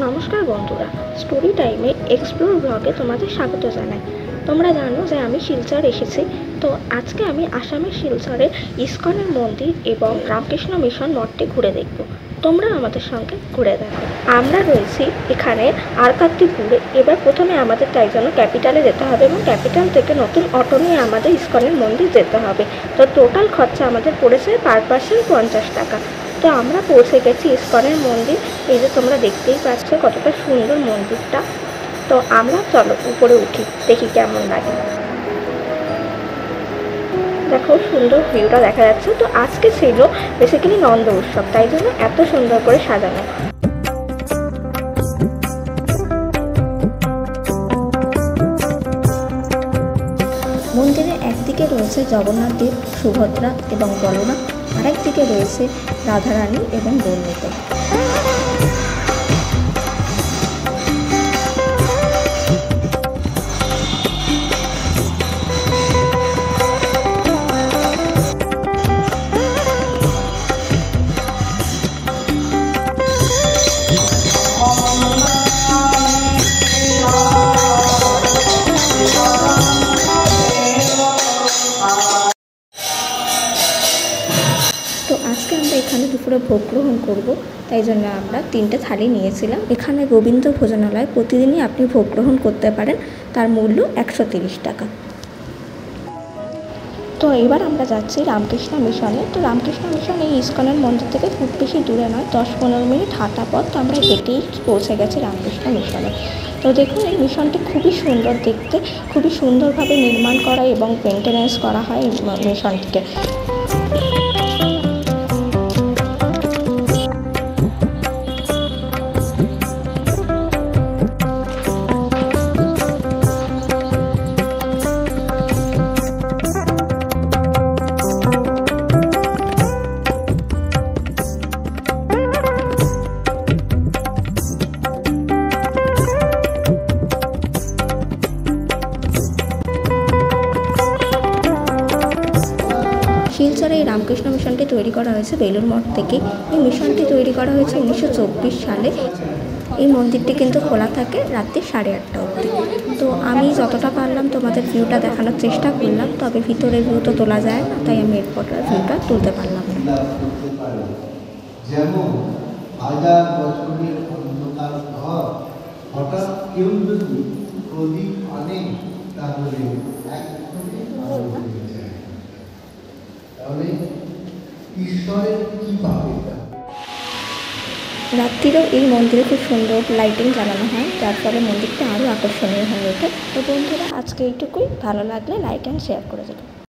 নমস্কার বন্ধুরা, স্টোরি টাইমে এক্সপ্লোর ব্লগে তোমাদের স্বাগত জানাই। তোমরা জানো যে আমি শিলচর এসেছি। তো আজকে আমি আসামের শিলচরে ইসকনের মন্দির এবং রামকৃষ্ণ মিশন মঠটি ঘুরে দেখব। তোমরা আমাদের সঙ্গে ঘুরে দেখো। আমরা রয়েছি এখানে আরকাত্তিপুরে। এবার প্রথমে আমাদের তাই জন্য ক্যাপিটালে যেতে হবে এবং ক্যাপিটাল থেকে নতুন অটো নিয়ে আমাদের ইসকনের মন্দির যেতে হবে। তো টোটাল খরচা আমাদের পড়েছে পার পার্সন 50 টাকা। তো আমরা পৌঁছে গেছি ইসকনের মন্দির। এই যে তোমরা দেখতেই পাচ্ছ কতটা সুন্দর মন্দিরটা। তো আমরা চলো উপরে উঠি, দেখি কেমন লাগে। দেখো সুন্দর ভিউটা দেখা যাচ্ছে। তো আজকে ছিল বেসিক্যালি নন্দ উৎসব, তাই জন্য এত সুন্দর করে সাজানো। মন্দিরের একদিকে রয়েছে জগন্নাথ দেব, সুভদ্রা এবং বলরাম, আরেকদিকে রয়েছে রাধারানী এবং বর্ণিতা। তো আজকে আমরা এখানে দুপুরে ভোগ গ্রহণ করব, তাই জন্য আমরা 3টে থালি নিয়েছিলাম। এখানে গোবিন্দ ভোজনালয় প্রতিদিনই আপনি ভোগ গ্রহণ করতে পারেন, তার মূল্য 130 টাকা। তো এবার আমরা যাচ্ছি রামকৃষ্ণ মিশনে। তো রামকৃষ্ণ মিশন এই ইসকনের মন্দির থেকে খুব বেশি দূরে নয়, 10-15 মিনিট হাঁটা পথ। তো আমরা হেঁটেই পৌঁছে গেছি রামকৃষ্ণ মিশনে। তো দেখুন এই মিশনটি খুবই সুন্দর দেখতে, খুবই সুন্দরভাবে নির্মাণ করা এবং মেনটেন্যান্স করা হয় এই মিশনটিকে। শিলচরে এই রামকৃষ্ণ মিশনটি তৈরি করা হয়েছে বেলুর মঠ থেকে। এই মিশনটি তৈরি করা হয়েছে 1924 সালে। এই মন্দিরটি কিন্তু খোলা থাকে রাত্রি 8:30 অবধি। তো আমি যতটা পারলাম তোমাদের ভিউটা দেখানোর চেষ্টা করলাম, তবে ভিতরের ভিউ তো তোলা যায় না, তাই আমি এরপর ভিউটা তুলতে পারলাম না। যেমন হাজার বছরের অন্ধকার ঘর হঠাৎ কেউ যদি প্রদীপ আনে তাহলে তাহলে ঈশ্বরের কি পাবে। রাত্রিরেও এই মন্দিরে খুব সুন্দর লাইটিং জ্বালানো হয়, যার ফলে মন্দিরটা আরও আকর্ষণীয় হয়ে ওঠে। তো বন্ধুরা, আজকে এইটুকুই। ভালো লাগলে লাইক অ্যান্ড শেয়ার করে দেবেন।